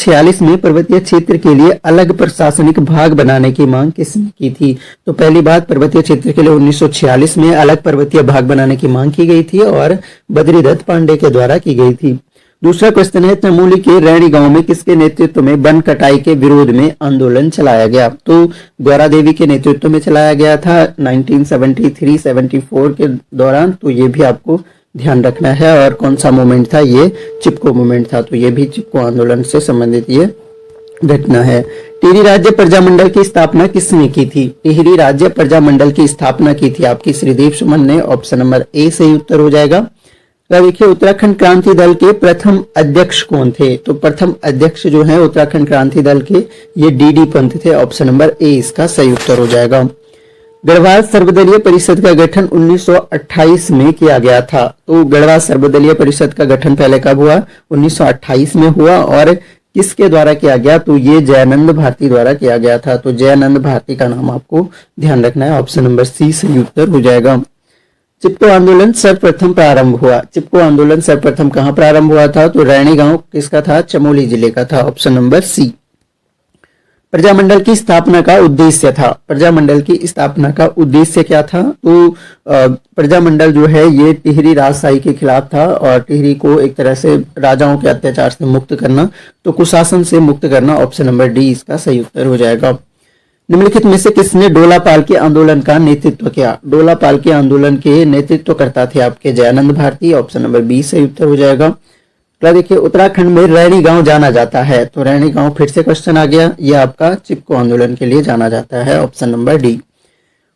46 में पर्वतीय क्षेत्र के लिए अलग प्रशासनिक भाग बनाने की मांग किसने की थी? तो पहली बात, पर्वतीय क्षेत्र के लिए 1946 में अलग पर्वतीय भाग बनाने की मांग की गई थी और बद्रीदत्त पांडे के द्वारा की गई थी। दूसरा क्वेश्चन है, चमोली के रैणी गांव में किसके नेतृत्व में वन कटाई के विरोध में आंदोलन चलाया गया? तो गौरा देवी के नेतृत्व में चलाया गया था 1973-74 के दौरान। तो ये भी आपको ध्यान रखना है। और कौन सा मूवमेंट था? ये चिपको मूवमेंट था। तो ये भी चिपको आंदोलन से संबंधित ये घटना है। टिहरी राज्य प्रजामंडल की स्थापना किसने की थी? टिहरी राज्य प्रजामंडल की स्थापना की थी आपकी श्रीदेव सुमन ने। ऑप्शन नंबर ए सही उत्तर हो जाएगा। देखिए, उत्तराखंड क्रांति दल के प्रथम अध्यक्ष कौन थे? तो प्रथम अध्यक्ष जो है उत्तराखंड क्रांति दल के, ये डीडी पंत थे। ऑप्शन नंबर ए इसका सही उत्तर हो जाएगा। गढ़वाल सर्वदलीय परिषद का गठन 1928 में किया गया था। तो गढ़वाल सर्वदलीय परिषद का गठन पहले कब हुआ? 1928 में हुआ। और किसके द्वारा किया गया? तो ये जयानंद भारती द्वारा किया गया था। तो जयानंद भारती का नाम आपको ध्यान रखना है। ऑप्शन नंबर सी सही उत्तर हो जाएगा। चिपको आंदोलन सर्वप्रथम प्रारंभ हुआ। चिपको आंदोलन सर्वप्रथम कहां प्रारंभ हुआ था? तो रैणी गांव किसका था? चमोली जिले का था। ऑप्शन नंबर सी। प्रजामंडल की स्थापना का उद्देश्य था। प्रजामंडल की स्थापना का उद्देश्य क्या था? तो प्रजामंडल जो है ये टिहरी राजशाही के खिलाफ था और टिहरी को एक तरह से राजाओं के अत्याचार से मुक्त करना, तो कुशासन से मुक्त करना। ऑप्शन नंबर डी इसका सही उत्तर हो जाएगा। निम्नलिखित में से किसने डोलापाल के आंदोलन का नेतृत्व किया? डोलापाल के आंदोलन के नेतृत्वकर्ता थे आपके Jayanand Bharti. Option number B सही उत्तर हो जाएगा। तो देखिए, उत्तराखंड में रैणी गांव जाना जाता है। तो रैणी गांव फिर से क्वेश्चन आ गया, ये आपका चिपको आंदोलन के लिए जाना जाता है। Option number D.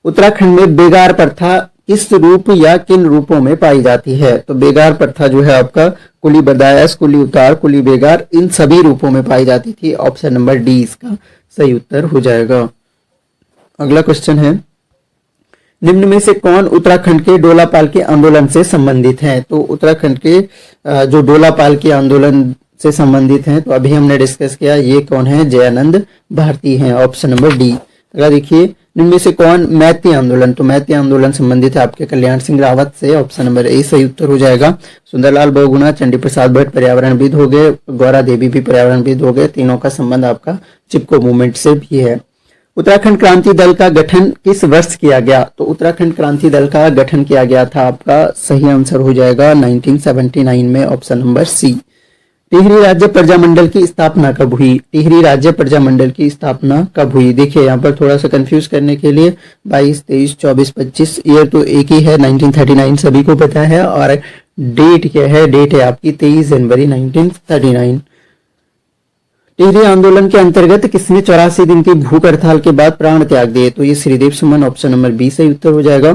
उत्तराखंड में बेगार प्रथा किस रूप या किन रूपों में पाई जाती है? तो बेगार प्रथा जो है आपका कुली बदायस, कुली उतार, कुली बेगार, इन सभी रूपों में पाई जाती थी। ऑप्शन नंबर डी इसका सही उत्तर हो जाएगा। अगला क्वेश्चन है, निम्न में से कौन उत्तराखंड के डोलापाल के आंदोलन से संबंधित हैं? तो उत्तराखंड के जो डोलापाल के आंदोलन से संबंधित हैं, तो अभी हमने डिस्कस किया, ये कौन है? जयानंद भारती हैं। Option number D. अगला देखिए, निम्न में से कौन मैती आंदोलन? तो मैती आंदोलन संबंधित है आपके कल्याण सिंह रावत से। ऑप्शन नंबर ए सही उत्तर हो जाएगा। सुंदरलाल बहुगुणा, चंडी प्रसाद भट्ट पर्यावरणविद हो गए, गौरा देवी भी पर्यावरणविद हो गए। तीनों का संबंध आपका चिपको मूवमेंट से भी है। उत्तराखंड क्रांति दल का गठन किस वर्ष किया गया? तो उत्तराखंड क्रांति दल का गठन किया गया था, आपका सही आंसर हो जाएगा 1979 में। ऑप्शन नंबर सी। टिहरी राज्य प्रजामंडल की स्थापना कब हुई? टिहरी राज्य प्रजामंडल की स्थापना कब हुई? देखिए, यहाँ पर थोड़ा सा कंफ्यूज करने के लिए 22, 23, 24, 25 ईयर तो एक ही है, 1939 सभी को पता है। और डेट क्या है? डेट है आपकी 23 जनवरी 1939। टिहरी आंदोलन के अंतर्गत किसने 84 दिन की भूख हड़ताल के बाद प्राण त्याग दिए? तो ये श्रीदेव सुमन। ऑप्शन नंबर बी सही उत्तर हो जाएगा।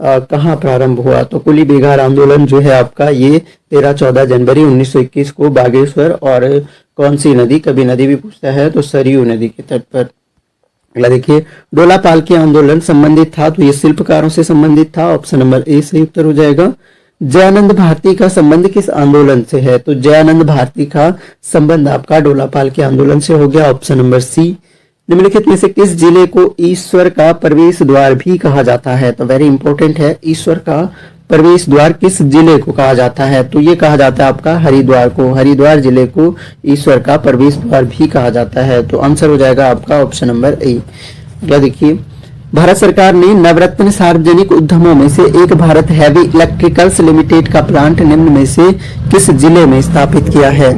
कहाँ प्रारंभ हुआ? तो कुली बेगार आंदोलन जो है आपका ये 13-14 जनवरी 1921 को बागेश्वर, और कौन सी नदी, कभी नदी भी पूछता है, तो सरयू नदी के तट पर। अगला देखिए, डोलापाल के आंदोलन संबंधित था, तो ये शिल्पकारों से संबंधित था। ऑप्शन नंबर ए सही उत्तर हो जाएगा। जयानंद भारती का संबंध किस आंदोलन से है? तो जयानंद भारती का संबंध आपका डोलापाल के आंदोलन से हो गया। Option number C. निम्नलिखित में से किस जिले को ईश्वर का प्रवेश द्वार भी कहा जाता है? तो वेरी इंपॉर्टेंट है, ईश्वर का प्रवेश द्वार किस जिले को कहा जाता है? तो ये कहा जाता है आपका हरिद्वार को। हरिद्वार जिले को ईश्वर का प्रवेश द्वार भी कहा जाता है। तो आंसर हो जाएगा आपका ऑप्शन नंबर ए। अगला देखिए, भारत सरकार ने नवरत्न सार्वजनिक उद्यमों में से एक भारत हैवी इलेक्ट्रिकल्स लिमिटेड का प्लांट निम्न में से किस जिले में स्थापित किया है?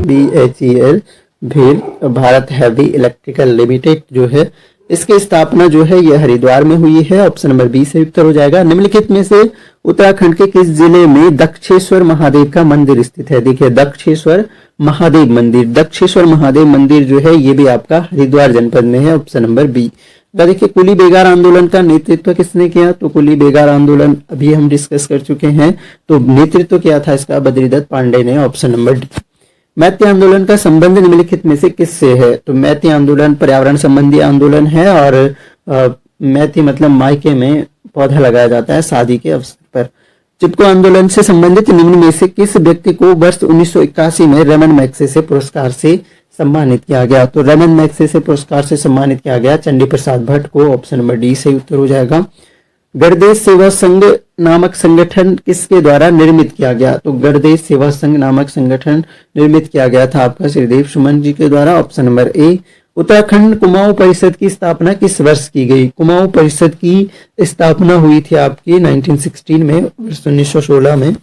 BHEL भेल भारत हैवी इलेक्ट्रिकल लिमिटेड जो है, इसकी स्थापना जो है ये हरिद्वार में हुई है। ऑप्शन नंबर बी से उत्तर हो जाएगा। निम्नलिखित में से उत्तराखंड के किस जिले में दक्षेश्वर महादेव का मंदिर स्थित है? देखिए, दक्षेश्वर महादेव मंदिर, दक्षेश्वर महादेव मंदिर जो है ये भी आपका हरिद्वार जनपद में है। Option number B. देखिए, कुली बेगार आंदोलन का नेतृत्व किसने किया? तो कुली बेगार आंदोलन अभी हम डिस्कस कर चुके हैं, तो नेतृत्व किया था इसका बद्रीदत्त पांडे ने। Option number D. मैती आंदोलन का संबंध निम्नलिखित में से किससे है? तो मैती आंदोलन पर्यावरण संबंधी आंदोलन है, और मैती मतलब मायके में पौधा लगाया जाता है शादी के अवसर पर। चिपको आंदोलन से संबंधित निम्न में से किस व्यक्ति को वर्ष 1981 में रमन मैग्सेसे पुरस्कार से सम्मानित किया गया? तो रमन मैग्सेसे पुरस्कार से सम्मानित किया गया चंडी प्रसाद भट्ट को। ऑप्शन नंबर डी सही उत्तर हो जाएगा। गणदेश सेवा संघ नामक संगठन किसके द्वारा निर्मित किया गया? तो गणदेश सेवा संघ नामक संगठन निर्मित किया गया था आपका श्रीदेव सुमन जी के द्वारा, option number A. Uttarakhand Kumaon परिषद की स्थापना किस वर्ष की गई? कुमाऊं परिषद की स्थापना हुई थी आपकी 1916 में, वर्ष 1916 में।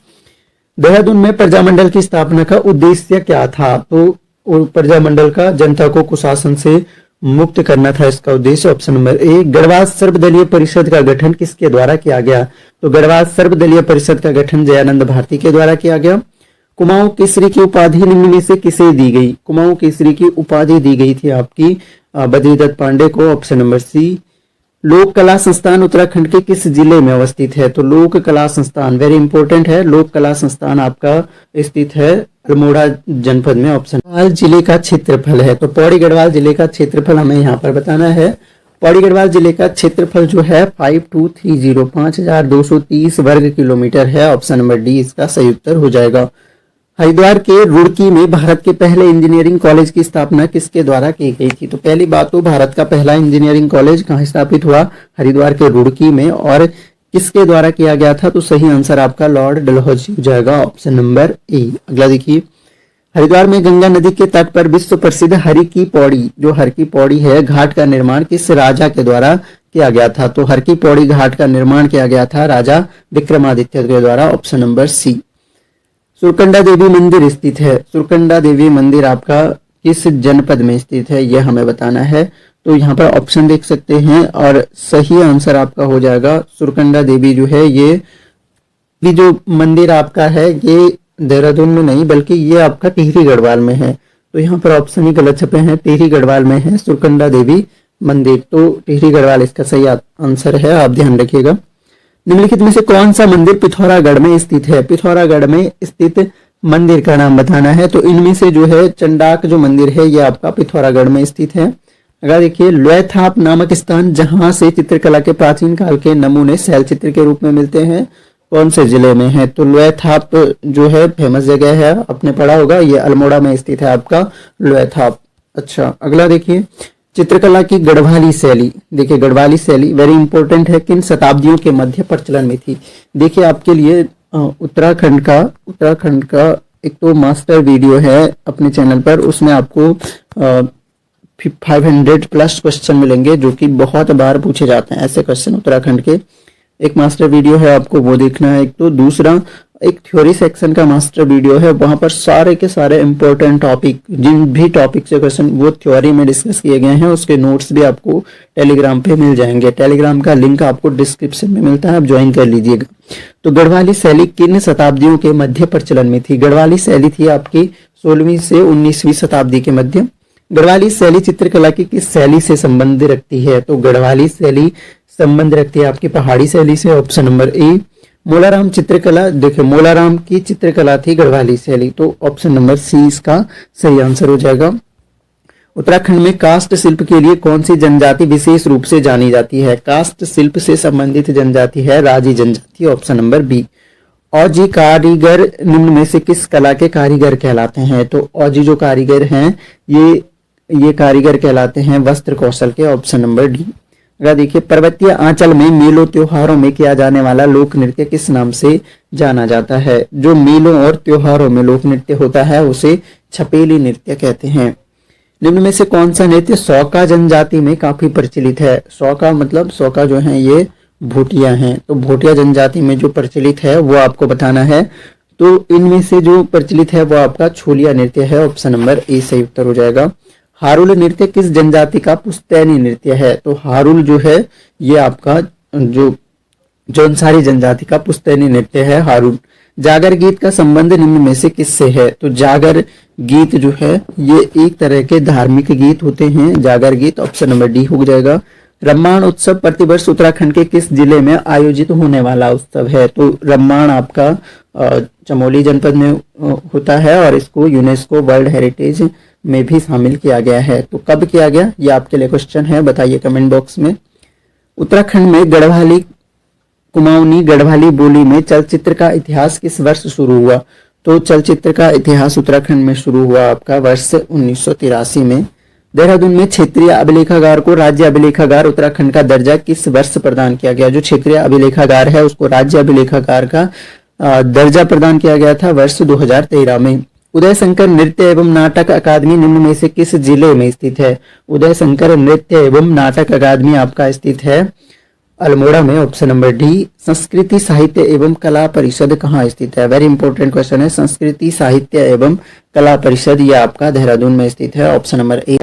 देहरादून में प्रजामंडल की स्थापना का उद्देश्य क्या था? तो प्रजामंडल का जनता को कुशासन से मुक्त करना था इसका उद्देश्य, ऑप्शन नंबर ए। गढ़वाल सर्वदलीय परिषद का गठन किसके द्वारा किया गया? तो गढ़वाल सर्वदलीय परिषद का गठन जयानंद भारती के द्वारा किया गया। कुमाऊं केसरी की उपाधि निम्न में से किसे दी गई? कुमाऊं केसरी की उपाधि दी गई थी आपकी बद्रीदत्त पांडे को, ऑप्शन नंबर सी। लोक कला संस्थान उत्तराखंड के किस जिले में अवस्थित है? तो लोक कला संस्थान वेरी इंपॉर्टेंट है, लोक कला संस्थान आपका स्थित है अल्मोड़ा जनपद में, ऑप्शन। गढ़वाल जिले का क्षेत्रफल है, तो पौड़ी गढ़वाल जिले का क्षेत्रफल हमें यहाँ पर बताना है। पौड़ी गढ़वाल जिले का क्षेत्रफल जो है 5230 5230 वर्ग किलोमीटर है, ऑप्शन नंबर डी इसका सही उत्तर हो जाएगा। हरिद्वार के रुड़की में भारत के पहले इंजीनियरिंग कॉलेज की स्थापना किसके द्वारा की गई थी? तो पहली बात तो भारत का पहला इंजीनियरिंग कॉलेज कहाँ स्थापित हुआ? हरिद्वार के रुड़की में, और किसके द्वारा किया गया था? तो सही आंसर आपका लॉर्ड डलहौजी हो जाएगा, ऑप्शन नंबर ए। अगला देखिए, हरिद्वार में गंगा नदी के तट पर विश्व प्रसिद्ध हरि की पौड़ी, जो हर की पौड़ी है, घाट का निर्माण किस राजा के द्वारा किया गया था? तो हर की पौड़ी घाट का निर्माण किया गया था राजा विक्रमादित्य के द्वारा, ऑप्शन नंबर सी। सुरकंडा देवी मंदिर स्थित है, सुरकंडा देवी मंदिर आपका किस जनपद में स्थित है, यह हमें बताना है। तो यहाँ पर ऑप्शन देख सकते हैं और सही आंसर आपका हो जाएगा सुरकंडा देवी जो है ये जो मंदिर आपका है ये देहरादून में नहीं बल्कि ये आपका टिहरी गढ़वाल में है। तो यहाँ पर ऑप्शन ही गलत छपे हैं, टिहरी गढ़वाल में है सुरकंडा देवी मंदिर, तो टिहरी गढ़वाल इसका सही आंसर है, आप ध्यान रखिएगा। निम्नलिखित में से कौन सा मंदिर पिथौरागढ़ में स्थित है? पिथौरागढ़ में स्थित मंदिर का नाम बताना है। तो इनमें से जो है चंडाक जो मंदिर है ये आपका पिथौरागढ़ में स्थित है। अगर देखिए, लोयथाप नामक स्थान जहां से चित्रकला के प्राचीन काल के नमूने शैल चित्र के रूप में मिलते हैं, कौन से जिले में है? तो लोयथाप जो है फेमस जगह है, आपने पढ़ा होगा, ये अल्मोड़ा में स्थित है आपका लोयथाप। अच्छा, अगला देखिए, चित्रकला की गढ़वाली शैली, देखिए गढ़वाली शैली वेरी इंपॉर्टेंट है, किन शताब्दियों के मध्य प्रचलन में थी? देखिए आपके लिए उत्तराखंड का एक तो मास्टर वीडियो है अपने चैनल पर, उसमें आपको 500 प्लस क्वेश्चन मिलेंगे जो कि बहुत बार पूछे जाते हैं ऐसे क्वेश्चन उत्तराखंड के। एक मास्टर वीडियो है, आपको वो देखना है। एक तो दूसरा एक थ्योरी सेक्शन का मास्टर वीडियो है, वहां पर सारे के सारे इंपॉर्टेंट टॉपिक, जिन भी टॉपिक से क्वेश्चन वो थ्योरी में डिस्कस किए गए हैं, उसके नोट्स भी आपको टेलीग्राम पे मिल जाएंगे। टेलीग्राम का लिंक आपको डिस्क्रिप्शन में मिलता है, आप ज्वाइन कर लीजिएगा। तो गढ़वाली शैली किन शताब्दियों के मध्य प्रचलन में थी? गढ़वाली शैली थी आपकी 16वीं से 19वीं शताब्दी के मध्य। गढ़वाली शैली चित्रकला की किस शैली से संबंध रखती है? तो गढ़वाली शैली संबंध रखती है आपकी पहाड़ी शैली से, ऑप्शन नंबर ए। मोलाराम चित्रकला, देखिए मोलाराम की चित्रकला थी गढ़वाली शैली, तो ऑप्शन नंबर सी इसका सही आंसर हो जाएगा। उत्तराखंड में काष्ठ शिल्प के लिए कौन सी जनजाति विशेष रूप से जानी जाती है? काष्ठ शिल्प से संबंधित जनजाति है राजी जनजाति, ऑप्शन नंबर बी। औजी कारीगर निम्न में से किस कला के कारीगर कहलाते हैं? तो औजी जो कारीगर हैं ये कारीगर कहलाते हैं वस्त्र कौशल के, ऑप्शन नंबर डी। अगर देखिए, पर्वतीय आंचल में मेलों त्योहारों में किया जाने वाला लोक नृत्य किस नाम से जाना जाता है? जो मेलों और त्योहारों में लोक नृत्य होता है उसे छपेली नृत्य कहते हैं। निम्न में से कौन सा नृत्य सौका जनजाति में काफी प्रचलित है? सौका मतलब सौका जो है ये भोटिया हैं, तो भोटिया जनजाति में जो प्रचलित है वो आपको बताना है। तो इनमें से जो प्रचलित है वो आपका छोलिया नृत्य है, ऑप्शन नंबर ए सही उत्तर हो जाएगा। हारुल नृत्य किस जनजाति का पुश्तैनी नृत्य है? तो हारुल जो है ये आपका जो जौनसारी जनजाति का पुश्तैनी नृत्य है हारुल। जागर गीत का संबंध निम्न में से किससे है? तो जागर गीत जो है ये एक तरह के धार्मिक गीत होते हैं, जागर गीत, ऑप्शन नंबर डी हो जाएगा। रम्माण उत्सव प्रतिवर्ष उत्तराखंड के किस जिले में आयोजित होने वाला उत्सव है? तो रम्माण आपका चमोली जनपद में होता है और इसको यूनेस्को वर्ल्ड हेरिटेज में भी शामिल किया गया है। तो कब किया गया, ये आपके लिए क्वेश्चन है, बताइए कमेंट बॉक्स में। उत्तराखंड में गढ़वाली कुमाऊनी गढ़वाली बोली में चलचित्र का इतिहास किस वर्ष शुरू हुआ? तो चलचित्र का इतिहास उत्तराखंड में शुरू हुआ आपका वर्ष 1983 में। देहरादून में क्षेत्रीय अभिलेखागार को राज्य अभिलेखागार उत्तराखंड का दर्जा किस वर्ष प्रदान किया गया? जो क्षेत्रीय अभिलेखागार है उसको राज्य अभिलेखागार का दर्जा प्रदान किया गया था वर्ष 2013 में। उदय शंकर नृत्य एवं नाटक अकादमी निम्न में से किस जिले में स्थित है? उदय शंकर नृत्य एवं नाटक अकादमी आपका स्थित है अल्मोड़ा में, ऑप्शन नंबर डी। संस्कृति साहित्य एवं कला परिषद कहाँ स्थित है? वेरी इंपॉर्टेंट क्वेश्चन है। संस्कृति साहित्य एवं कला परिषद ये आपका देहरादून में स्थित है, ऑप्शन नंबर ए।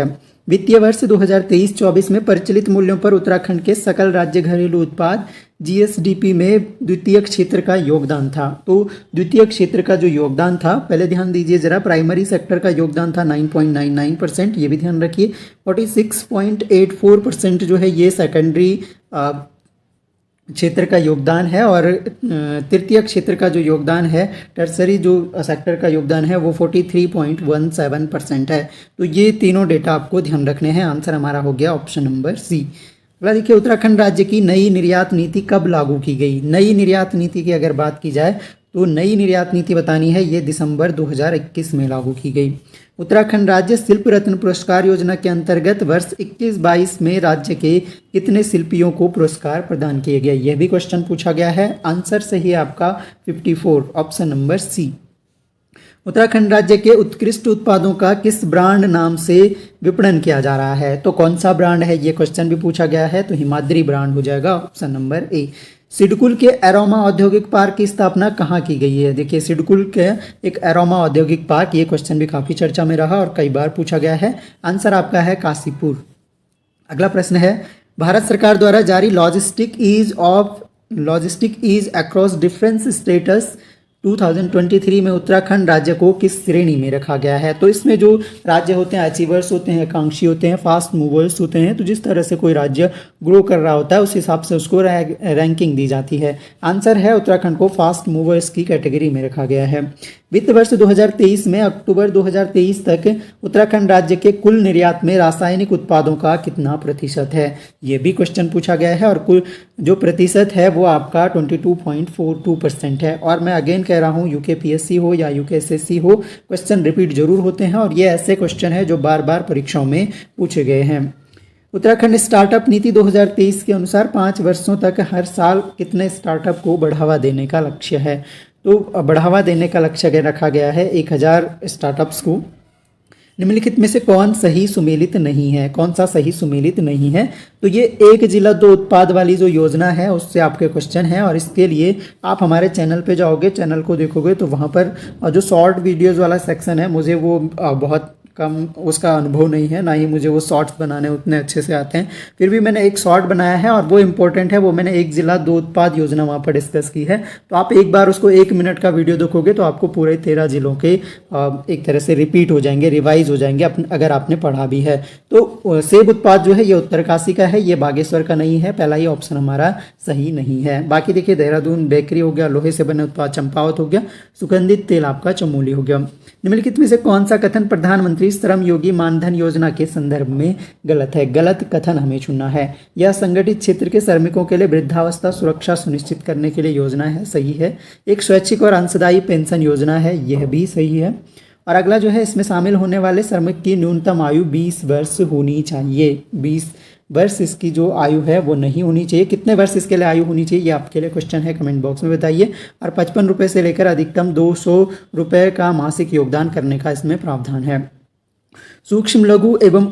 वित्तीय वर्ष 2023-24 में प्रचलित मूल्यों पर उत्तराखंड के सकल राज्य घरेलू उत्पाद जीएसडीपी में द्वितीय क्षेत्र का योगदान था। तो द्वितीय क्षेत्र का जो योगदान था, पहले ध्यान दीजिए जरा, प्राइमरी सेक्टर का योगदान था 9.99%, ये भी ध्यान रखिए। 46.84% जो है ये सेकेंडरी क्षेत्र का योगदान है, और तृतीय क्षेत्र का जो योगदान है, टर्सरी जो सेक्टर का योगदान है वो 43.17% है। तो ये तीनों डेटा आपको ध्यान रखने हैं। आंसर हमारा हो गया ऑप्शन नंबर सी। अगला देखिए, उत्तराखंड राज्य की नई निर्यात नीति कब लागू की गई? नई निर्यात नीति की अगर बात की जाए तो नई निर्यात नीति बतानी है, ये दिसंबर 2021 में लागू की गई। उत्तराखंड राज्य शिल्प रत्न पुरस्कार योजना के अंतर्गत वर्ष 21-22 में राज्य के कितने शिल्पियों को पुरस्कार प्रदान किए गए? यह भी क्वेश्चन पूछा गया है। आंसर सही है आपका 54, ऑप्शन नंबर सी। उत्तराखंड राज्य के उत्कृष्ट उत्पादों का किस ब्रांड नाम से विपणन किया जा रहा है? तो कौन सा ब्रांड है, ये क्वेश्चन भी पूछा गया है, तो हिमाद्री ब्रांड हो जाएगा, ऑप्शन नंबर ए। सिडकुल के एरोमा औद्योगिक पार्क की स्थापना कहाँ की गई है? देखिए, सिडकुल के एक एरोमा औद्योगिक पार्क, ये क्वेश्चन भी काफ़ी चर्चा में रहा और कई बार पूछा गया है। आंसर आपका है काशीपुर। अगला प्रश्न है, भारत सरकार द्वारा जारी logistic ease across difference states 2023 में उत्तराखंड राज्य को किस श्रेणी में रखा गया है? तो इसमें जो राज्य होते हैं, अचीवर्स होते हैं, आकांक्षी होते हैं, फास्ट मूवर्स होते हैं। तो जिस तरह से कोई राज्य ग्रो कर रहा होता है उस हिसाब से उसको रैंकिंग दी जाती है। आंसर है उत्तराखंड को फास्ट मूवर्स की कैटेगरी में रखा गया है। वित्त वर्ष 2023 में अक्टूबर 2023 तक उत्तराखंड राज्य के कुल निर्यात में रासायनिक उत्पादों का कितना प्रतिशत है? ये भी क्वेश्चन पूछा गया है, और कुल जो प्रतिशत है वो आपका 22.42% है। और मैं अगेन कह रहा हूँ, यूकेपीएससी हो या यूकेएसएससी हो, क्वेश्चन रिपीट जरूर होते हैं, और ये ऐसे क्वेश्चन है जो बार बार परीक्षाओं में पूछे गए हैं। उत्तराखंड स्टार्टअप नीति 2023 के अनुसार 5 वर्षों तक हर साल कितने स्टार्टअप को बढ़ावा देने का लक्ष्य है? तो बढ़ावा देने का लक्ष्य रखा गया है 1000 स्टार्टअप्स को। निम्नलिखित में से कौन सही सुमेलित नहीं है? कौन सा सही सुमेलित नहीं है? तो ये एक जिला दो उत्पाद वाली जो योजना है उससे आपके क्वेश्चन है, और इसके लिए आप हमारे चैनल पे जाओगे, चैनल को देखोगे तो वहाँ पर जो शॉर्ट वीडियोज़ वाला सेक्शन है, मुझे वो बहुत कम उसका अनुभव नहीं है, ना ही मुझे वो शॉर्ट्स बनाने उतने अच्छे से आते हैं। फिर भी मैंने एक शॉर्ट बनाया है और वो इम्पोर्टेंट है। वो मैंने एक जिला दो उत्पाद योजना वहाँ पर डिस्कस की है। तो आप एक बार उसको 1 मिनट का वीडियो देखोगे तो आपको पूरे 13 जिलों के एक तरह से रिपीट हो जाएंगे, रिवाइज हो जाएंगे अगर आपने पढ़ा भी है। तो सेब उत्पाद जो है ये उत्तरकाशी का है, ये बागेश्वर का नहीं है। पहला ही ऑप्शन हमारा सही नहीं है। बाकी देखिए, देहरादून बेकरी हो गया, लोहे से बने उत्पाद चंपावत हो गया, सुगंधित तेल आपका चमोली हो गया। निम्नलिखित में से कौन सा कथन प्रधानमंत्री श्रम योगी मानधन योजना के संदर्भ में गलत है? गलत कथन हमें चुनना है। यह संगठित क्षेत्र के श्रमिकों के लिए वृद्धावस्था सुरक्षा सुनिश्चित करने के लिए योजना है, सही है। एक स्वैच्छिक और अंशदायी पेंशन योजना है, यह भी सही है। और अगला जो है, इसमें शामिल होने वाले श्रमिक की न्यूनतम आयु 20 वर्ष होनी चाहिए। 20 वर्ष इसकी जो आयु है वो नहीं होनी चाहिए। कितने वर्ष इसके लिए आयु होनी चाहिए, ये आपके लिए क्वेश्चन है, कमेंट बॉक्स में बताइए। और 55 रुपये से लेकर अधिकतम 200 रुपये का मासिक योगदान करने का इसमें प्रावधान है। सूक्ष्म लघु एवं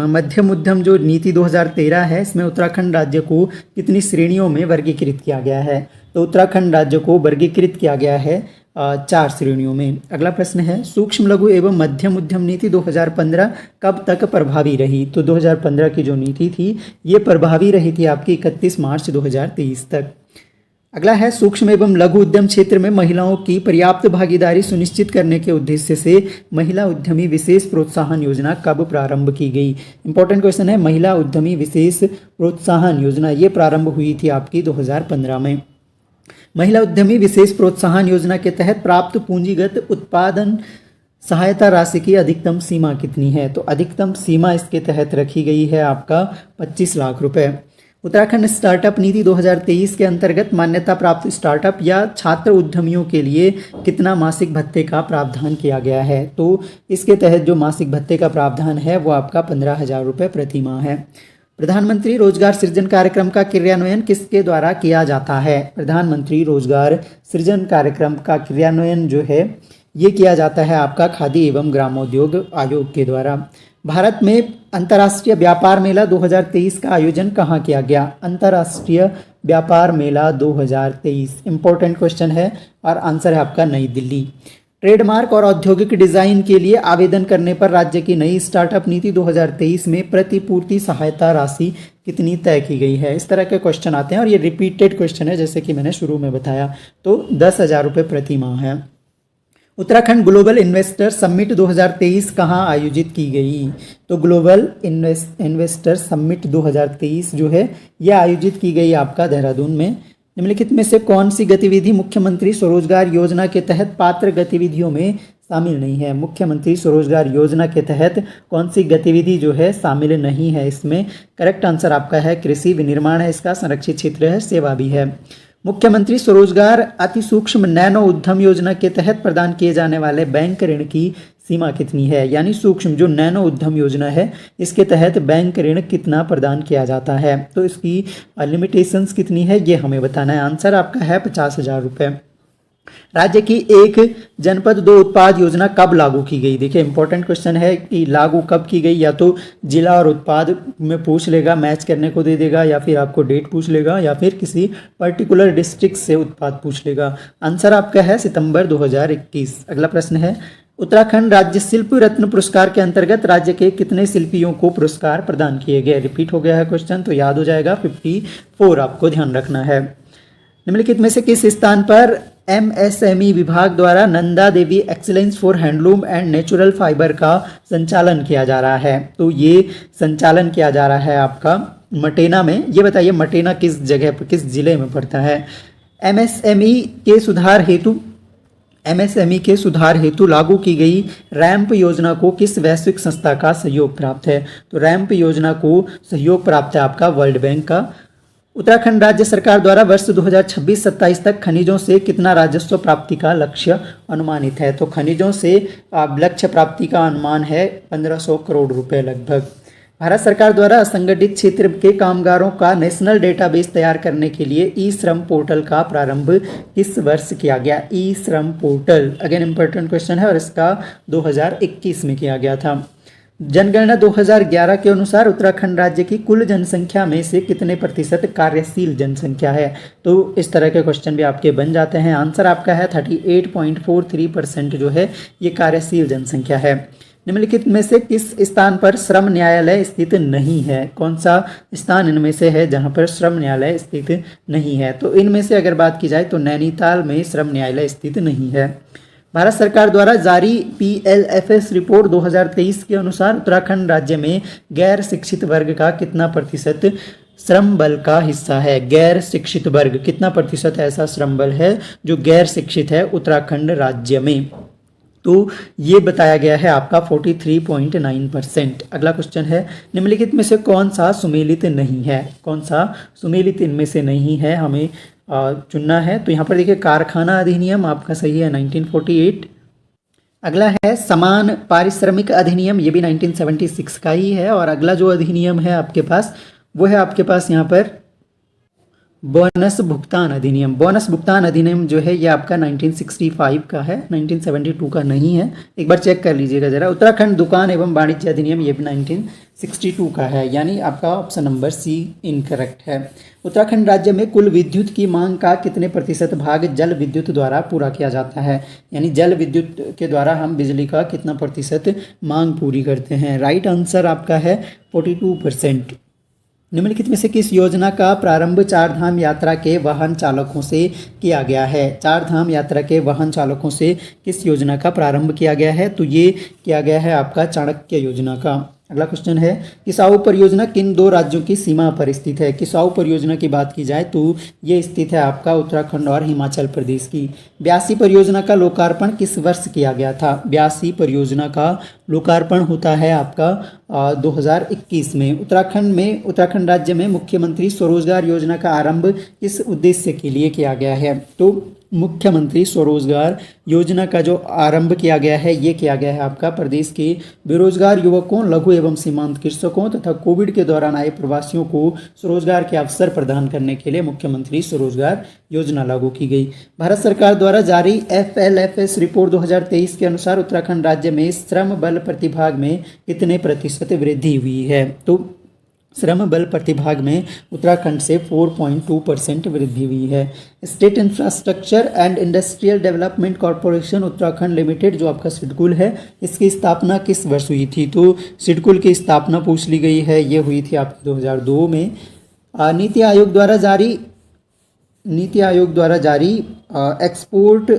मध्यम उद्यम जो नीति 2013 है, इसमें उत्तराखंड राज्य को कितनी श्रेणियों में वर्गीकृत किया गया है? तो उत्तराखंड राज्य को वर्गीकृत किया गया है 4 श्रेणियों में। अगला प्रश्न है, सूक्ष्म लघु एवं मध्यम उद्यम नीति 2015 कब तक प्रभावी रही? तो 2015 की जो नीति थी ये प्रभावी रही थी आपकी 31 मार्च 2023 तक। अगला है, सूक्ष्म एवं लघु उद्यम क्षेत्र में महिलाओं की पर्याप्त भागीदारी सुनिश्चित करने के उद्देश्य से महिला उद्यमी विशेष प्रोत्साहन योजना कब प्रारंभ की गई? इंपॉर्टेंट क्वेश्चन है। महिला उद्यमी विशेष प्रोत्साहन योजना ये प्रारंभ हुई थी आपकी 2015 में। महिला उद्यमी विशेष प्रोत्साहन योजना के तहत प्राप्त पूंजीगत उत्पादन सहायता राशि की अधिकतम सीमा कितनी है? तो अधिकतम सीमा इसके तहत रखी गई है आपका 25 लाख रुपए। उत्तराखंड स्टार्टअप नीति 2023 के अंतर्गत मान्यता प्राप्त स्टार्टअप या छात्र उद्यमियों के लिए कितना मासिक भत्ते का प्रावधान किया गया है? तो इसके तहत जो मासिक भत्ते का प्रावधान है वो आपका 15,000 रुपये प्रति माह है। प्रधानमंत्री रोजगार सृजन कार्यक्रम का क्रियान्वयन किसके द्वारा किया जाता है? प्रधानमंत्री रोजगार सृजन कार्यक्रम का क्रियान्वयन जो है ये किया जाता है आपका खादी एवं ग्रामोद्योग आयोग के द्वारा। भारत में अंतर्राष्ट्रीय व्यापार मेला 2023 का आयोजन कहाँ किया गया? अंतर्राष्ट्रीय व्यापार मेला 2023 इंपॉर्टेंट क्वेश्चन है और आंसर है आपका नई दिल्ली। ट्रेडमार्क और औद्योगिक डिजाइन के लिए आवेदन करने पर राज्य की नई स्टार्टअप नीति 2023 में प्रतिपूर्ति सहायता राशि कितनी तय की गई है? इस तरह के क्वेश्चन आते हैं और ये रिपीटेड क्वेश्चन है जैसे कि मैंने शुरू में बताया। तो 10,000 रुपये प्रति माह है। उत्तराखंड ग्लोबल इन्वेस्टर समिट 2023 कहाँ आयोजित की गई? तो ग्लोबल इन्वेस्टर समिट 2023 जो है यह आयोजित की गई आपका देहरादून में। निम्नलिखित में से कौन सी गतिविधि मुख्यमंत्री स्वरोजगार योजना के तहत पात्र गतिविधियों में शामिल नहीं है? मुख्यमंत्री स्वरोजगार योजना के तहत कौन सी गतिविधि जो है शामिल नहीं है? इसमें करेक्ट आंसर आपका है कृषि विनिर्माण है, इसका संरक्षित क्षेत्र है, सेवा भी है। मुख्यमंत्री स्वरोजगार अति सूक्ष्म नैनो उद्यम योजना के तहत प्रदान किए जाने वाले बैंक ऋण की सीमा कितनी है? यानी सूक्ष्म जो नैनो उद्यम योजना है इसके तहत बैंक ऋण कितना प्रदान किया जाता है? तो इसकी लिमिटेशंस कितनी है ये हमें बताना है। आंसर आपका है 50,000 रुपये। राज्य की एक जनपद दो उत्पाद योजना कब लागू की गई? देखिए इंपॉर्टेंट क्वेश्चन है कि लागू कब की गई, या तो जिला और उत्पाद में पूछ लेगा, मैच करने को दे देगा, या फिर आपको डेट पूछ लेगा, या फिर किसी पर्टिकुलर डिस्ट्रिक्ट से उत्पाद पूछ लेगा। आंसर आपका है सितंबर 2021। अगला प्रश्न है उत्तराखंड राज्य शिल्प रत्न पुरस्कार के अंतर्गत राज्य के कितने शिल्पियों को पुरस्कार प्रदान किए गए? रिपीट हो गया है क्वेश्चन तो याद हो जाएगा 54 आपको ध्यान रखना है। निम्नलिखित में से किस स्थान पर एमएसएमई विभाग द्वारा Nanda Devi excellence for handloom and natural fibre का संचालन किया जा रहा है? तो ये संचालन किया जा रहा है आपका मटेना में। ये बताइए मटेना किस जगह पर, किस जिले में पड़ता है? एमएसएमई के सुधार हेतु लागू की गई रैंप योजना को किस वैश्विक संस्था का सहयोग प्राप्त है? तो रैंप योजना को सहयोग प्राप्त है आपका वर्ल्ड बैंक का। उत्तराखंड राज्य सरकार द्वारा वर्ष 2026-27 तक खनिजों से कितना राजस्व प्राप्ति का लक्ष्य अनुमानित है? तो खनिजों से लक्ष्य प्राप्ति का अनुमान है 1500 करोड़ रुपए लगभग। भारत सरकार द्वारा असंगठित क्षेत्र के कामगारों का नेशनल डेटाबेस तैयार करने के लिए ई श्रम पोर्टल का प्रारंभ किस वर्ष किया गया? ई श्रम पोर्टल अगेन इंपॉर्टेंट क्वेश्चन है और इसका 2021 में किया गया था। जनगणना 2011 के अनुसार उत्तराखंड राज्य की कुल जनसंख्या में से कितने प्रतिशत कार्यशील जनसंख्या है? तो इस तरह के क्वेश्चन भी आपके बन जाते हैं। आंसर आपका है 38.43% जो है ये कार्यशील जनसंख्या है। निम्नलिखित में से किस स्थान पर श्रम न्यायालय स्थित नहीं है? कौन सा स्थान इनमें से है जहां पर श्रम न्यायालय स्थित नहीं है? तो इनमें से अगर बात की जाए तो नैनीताल में श्रम न्यायालय स्थित नहीं है। भारत सरकार द्वारा जारी PLFS रिपोर्ट 2023 के अनुसार उत्तराखंड राज्य में गैर शिक्षित वर्ग का कितना प्रतिशत श्रम बल का हिस्सा है? गैर शिक्षित वर्ग कितना प्रतिशत ऐसा श्रम बल है जो गैर शिक्षित है उत्तराखंड राज्य में? तो ये बताया गया है आपका 43.9%। अगला क्वेश्चन है निम्नलिखित में से कौन सा सुमेलित नहीं है? कौन सा सुमेलित इनमें से नहीं है हमें चुनना है? तो यहाँ पर देखिए कारखाना अधिनियम आपका सही है 1948। अगला है समान पारिश्रमिक अधिनियम, ये भी 1976 का ही है। और अगला जो अधिनियम है आपके पास वो है आपके पास यहाँ पर बोनस भुगतान अधिनियम। बोनस भुगतान अधिनियम जो है ये आपका 1965 का है, 1972 का नहीं है। एक बार चेक कर लीजिएगा जरा। उत्तराखंड दुकान एवं वाणिज्य अधिनियम ये भी 1962 का है, यानी आपका ऑप्शन नंबर सी इनकरेक्ट है। उत्तराखंड राज्य में कुल विद्युत की मांग का कितने प्रतिशत भाग जल विद्युत द्वारा पूरा किया जाता है? यानी जल विद्युत के द्वारा हम बिजली का कितना प्रतिशत मांग पूरी करते हैं? राइट आंसर आपका है 42%। निम्नलिखित में से किस योजना का प्रारंभ चार धाम यात्रा के वाहन चालकों से किया गया है? चार धाम यात्रा के वाहन चालकों से किस योजना का प्रारंभ किया गया है? तो ये किया गया है आपका चाणक्य योजना का। अगला क्वेश्चन है, किसाऊ परियोजना किन दो राज्यों की सीमा पर स्थित है? किसाऊ परियोजना की बात की जाए तो ये स्थित है आपका उत्तराखंड और हिमाचल प्रदेश की। ब्यासी परियोजना का लोकार्पण किस वर्ष किया गया था? ब्यासी परियोजना का लोकार्पण होता है आपका 2021 में। उत्तराखंड राज्य में मुख्यमंत्री स्वरोजगार योजना का आरंभ किस उद्देश्य के लिए किया गया है? तो मुख्यमंत्री स्वरोजगार योजना का जो आरंभ किया गया है ये किया गया है आपका प्रदेश के बेरोजगार युवकों, लघु एवं सीमांत कृषकों तथा कोविड के दौरान आए प्रवासियों को स्वरोजगार के अवसर प्रदान करने के लिए मुख्यमंत्री स्वरोजगार योजना लागू की गई। भारत सरकार द्वारा जारी FLFS रिपोर्ट 2023 के अनुसार उत्तराखंड राज्य में श्रम बल प्रतिभाग में कितने प्रतिशत वृद्धि हुई है? तो श्रम बल प्रतिभाग में उत्तराखंड से 4.2% वृद्धि हुई है। State infrastructure and industrial development corporation Uttarakhand limited जो आपका सिडकुल है, इसकी स्थापना किस वर्ष हुई थी? तो सिडकुल की स्थापना पूछ ली गई है, ये हुई थी आपकी 2002 में। नीति आयोग द्वारा जारी एक्सपोर्ट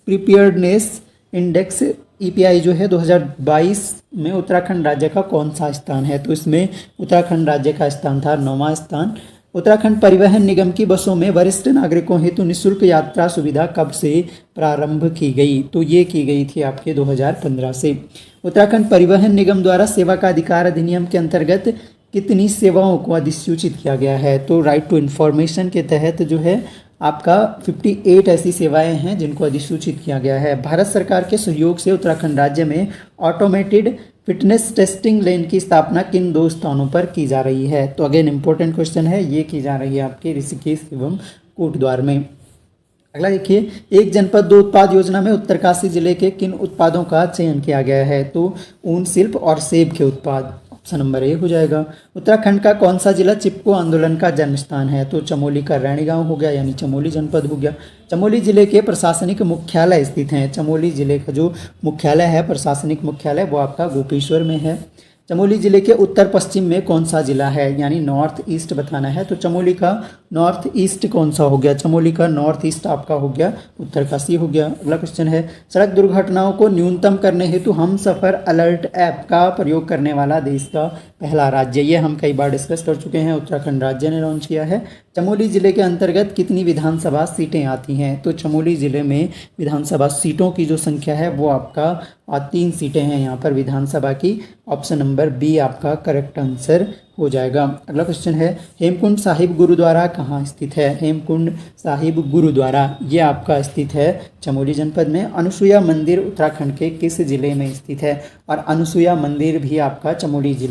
प्रिपेयर्डनेस इंडेक्स EPI जो है 2022 में उत्तराखंड राज्य का कौन सा स्थान है? तो इसमें उत्तराखंड राज्य का स्थान था 9वां स्थान। उत्तराखंड परिवहन निगम की बसों में वरिष्ठ नागरिकों हेतु निःशुल्क यात्रा सुविधा कब से प्रारंभ की गई? तो ये की गई थी आपके 2015 से। उत्तराखंड परिवहन निगम द्वारा सेवा का अधिकार अधिनियम के अंतर्गत कितनी सेवाओं को अधिसूचित किया गया है? तो राइट टू इन्फॉर्मेशन के तहत जो है आपका 58 ऐसी सेवाएं हैं जिनको अधिसूचित किया गया है। भारत सरकार के सहयोग से उत्तराखंड राज्य में ऑटोमेटेड फिटनेस टेस्टिंग लेन की स्थापना किन दो स्थानों पर की जा रही है? तो अगेन इंपॉर्टेंट क्वेश्चन है, ये की जा रही है आपके ऋषिकेश एवं कोटद्वार में। अगला देखिए, एक जनपद दो उत्पाद योजना में उत्तरकाशी जिले के किन उत्पादों का चयन किया गया है? तो ऊन शिल्प और सेब के उत्पाद, ऑप्शन नंबर ए हो जाएगा। उत्तराखंड का कौन सा जिला चिपको आंदोलन का जन्म स्थान है? तो चमोली का रैणी गांव हो गया, यानी चमोली जनपद हो गया। चमोली जिले के प्रशासनिक मुख्यालय स्थित हैं। चमोली जिले का जो मुख्यालय है, प्रशासनिक मुख्यालय, वो आपका गोपेश्वर में है। चमोली जिले के उत्तर पश्चिम में कौन सा जिला है, यानी नॉर्थ ईस्ट बताना है। तो चमोली का नॉर्थ ईस्ट कौन सा हो गया? चमोली का नॉर्थ ईस्ट आपका हो गया उत्तरकाशी हो गया। अगला क्वेश्चन है, सड़क दुर्घटनाओं को न्यूनतम करने हेतु हम सफ़र अलर्ट ऐप का प्रयोग करने वाला देश का पहला राज्य, ये हम कई बार डिस्कस कर चुके हैं, उत्तराखंड राज्य ने लॉन्च किया है। चमोली जिले के अंतर्गत कितनी विधानसभा सीटें आती हैं? तो चमोली जिले में विधानसभा सीटों की जो संख्या है वो आपका 3 सीटें हैं यहाँ पर विधानसभा की। ऑप्शन नंबर बी आपका करेक्ट आंसर हो जाएगा। अगला क्वेश्चन है, हेमकुंड साहिब गुरुद्वारा कहाँ स्थित है? हेमकुंड साहिब गुरुद्वारा ये आपका स्थित है चमोली जनपद में। अनुसुईया मंदिर उत्तराखंड के किस जिले में स्थित है? और अनुसुईया मंदिर भी आपका चमोली जिले